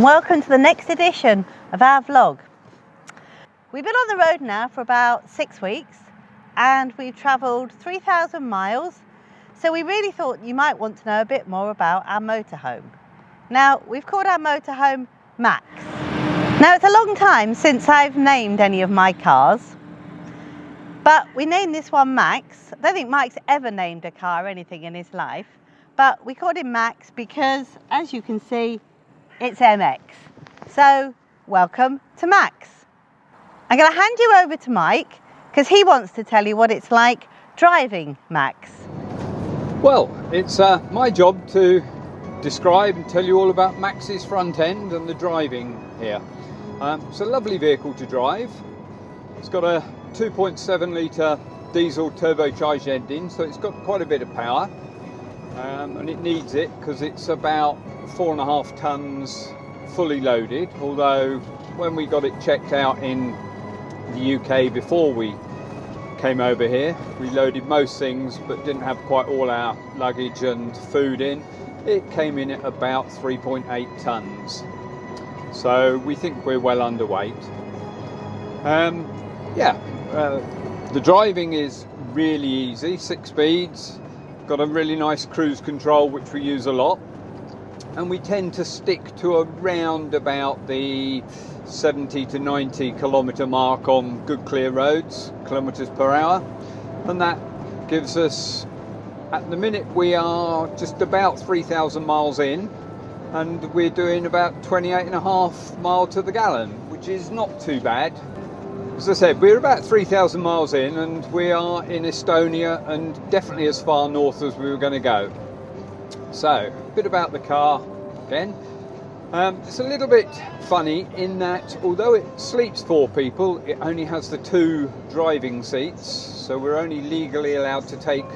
and welcome to the next edition of our vlog. We've been on the road now for about 6 weeks and we've travelled 3,000 miles, so we really thought you might want to know a bit more about our motorhome. Now, we've called our motorhome Max. Now, it's a long time since I've named any of my cars, but we named this one Max. I don't think Mike's ever named a car anything in his life, but we called him Max because, as you can see, it's MX. So, welcome to Max. I'm going to hand you over to Mike because he wants to tell you what it's like driving Max. Well, it's my job to describe and tell you all about Max's front end and the driving here. It's a lovely vehicle to drive. It's got a 2.7 litre diesel turbocharged engine, so it's got quite a bit of power, and it needs it because it's about 4.5 tons fully loaded, although when we got it checked out in the UK before we came over here, we loaded most things but didn't have quite all our luggage and food in. It came in at about 3.8 tons, so we think we're well underweight. The driving is really easy, 6 speeds, got a really nice cruise control which we use a lot, and we tend to stick to around about the 70 to 90 kilometre mark on good clear roads, kilometres per hour, and that gives us, at the minute we are just about 3,000 miles in, and we're doing about 28.5 miles to the gallon, which is not too bad. As I said, we're about 3,000 miles in and we are in Estonia and definitely as far north as we were going to go. So, a bit about the car again. It's a little bit funny in that although it sleeps 4 people, it only has the 2 driving seats, so we're only legally allowed to take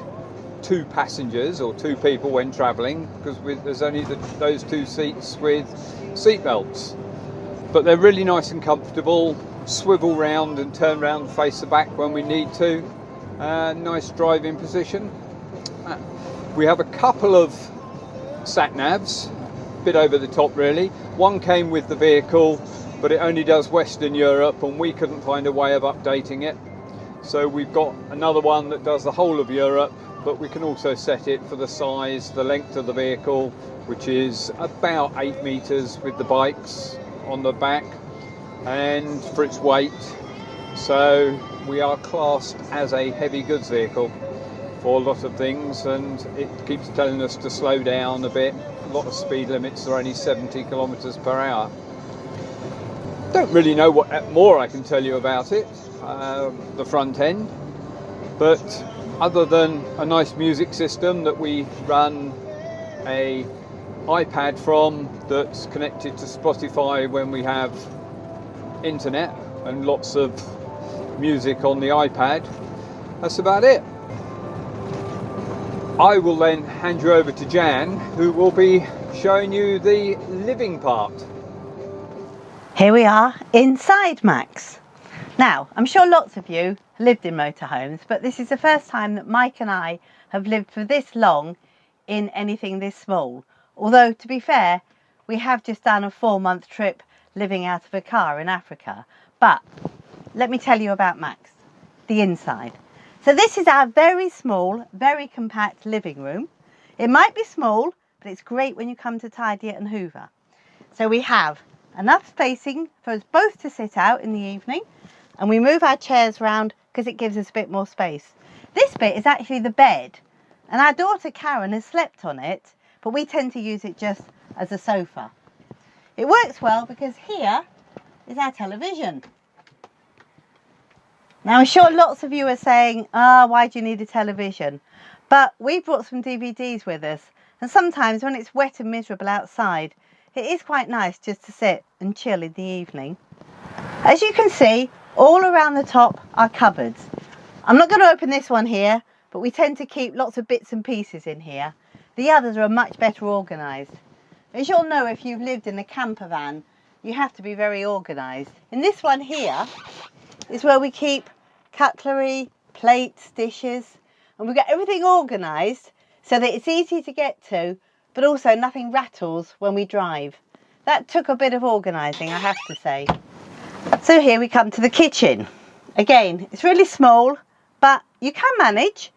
2 passengers or 2 people when travelling, because there's only those 2 seats with seat belts. But they're really nice and comfortable, swivel round and turn round and face the back when we need to. Nice driving position. We have a couple of sat-navs, a bit over the top really. One came with the vehicle, but it only does Western Europe and we couldn't find a way of updating it. So we've got another one that does the whole of Europe, but we can also set it for the size, the length of the vehicle, which is about 8 metres with the bikes on the back, and for its weight. So we are classed as a heavy goods vehicle for a lot of things, and it keeps telling us to slow down a bit. A lot of speed limits are only 70 kilometres per hour. Don't really know what more I can tell you about it, the front end, but other than a nice music system that we run a iPad from that's connected to Spotify when we have internet, and lots of music on the iPad, that's about it. I will then hand you over to Jan, who will be showing you the living part. Here we are inside Max. Now, I'm sure lots of you lived in motorhomes, but this is the first time that Mike and I have lived for this long in anything this small. Although, to be fair, we have just done a 4-month trip living out of a car in Africa. But let me tell you about Max, the inside. So this is our very small, very compact living room. It might be small, but it's great when you come to tidy it and hoover. So we have enough spacing for us both to sit out in the evening, and we move our chairs around because it gives us a bit more space. This bit is actually the bed, and our daughter Karen has slept on it, but we tend to use it just as a sofa. It works well because here is our television. Now, I'm sure lots of you are saying, why do you need a television? But we brought some DVDs with us, and sometimes when it's wet and miserable outside, it is quite nice just to sit and chill in the evening. As you can see, all around the top are cupboards. I'm not going to open this one here, but we tend to keep lots of bits and pieces in here. The others are much better organised. As you'll know, if you've lived in a camper van, you have to be very organised. In this one here is where we keep cutlery, plates, dishes, and we get everything organised so that it's easy to get to, but also nothing rattles when we drive. that took a bit of organising, I have to say. So here we come to the kitchen. Again, it's really small, but you can manage.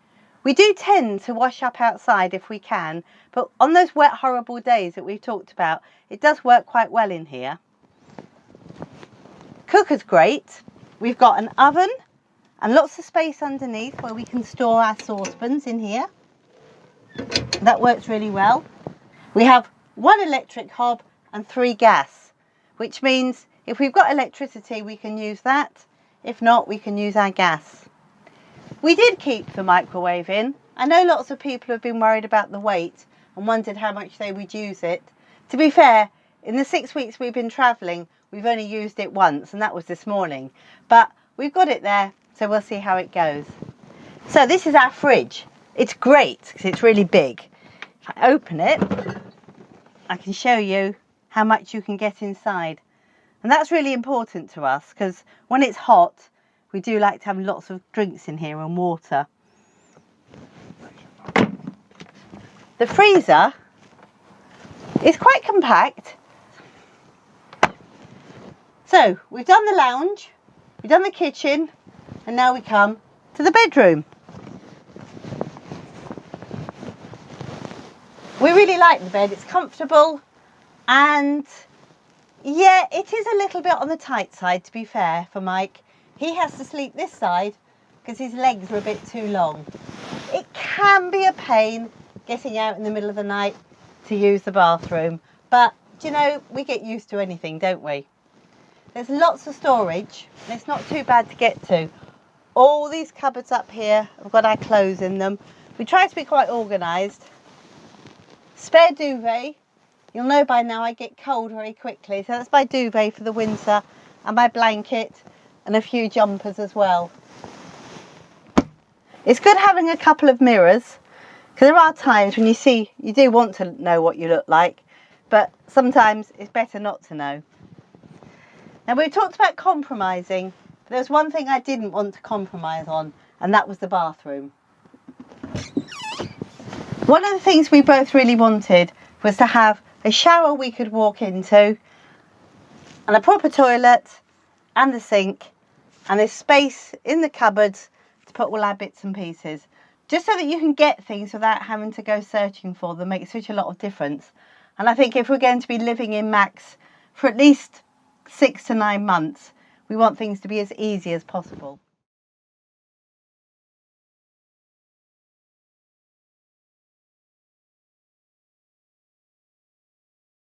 We do tend to wash up outside if we can, but on those wet, horrible days that we've talked about, it does work quite well in here. Cooker's great. We've got an oven and lots of space underneath where we can store our saucepans in here. That works really well. We have 1 electric hob and 3 gas, which means if we've got electricity we can use that. If not, we can use our gas. We did keep the microwave in. I know lots of people have been worried about the weight and wondered how much they would use it. To be fair, in the 6 weeks we've been travelling, we've only used it once, and that was this morning. But we've got it there, so we'll see how it goes. So this is our fridge. It's great because it's really big. If I open it, I can show you how much you can get inside. And that's really important to us because when it's hot, we do like to have lots of drinks in here and water. The freezer is quite compact. So we've done the lounge, we've done the kitchen, and now we come to the bedroom. We really like the bed, it's comfortable, and yeah, it is a little bit on the tight side, to be fair, for Mike. He has to sleep this side because his legs are a bit too long. It can be a pain getting out in the middle of the night to use the bathroom, but you know, we get used to anything, don't we? There's lots of storage and it's not too bad to get to. All these cupboards up here have got our clothes in them. We try to be quite organised. Spare duvet. You'll know by now I get cold very quickly, so that's my duvet for the winter and my blanket and a few jumpers as well. It's good having a couple of mirrors because there are times when you do want to know what you look like, but sometimes it's better not to know. Now we've talked about compromising, but there's one thing I didn't want to compromise on, and that was the bathroom. One of the things we both really wanted was to have a shower we could walk into, and a proper toilet, and a sink, and there's space in the cupboards to put all our bits and pieces. Just so that you can get things without having to go searching for them makes such a lot of difference. And I think if we're going to be living in Max for at least 6 to 9 months, we want things to be as easy as possible.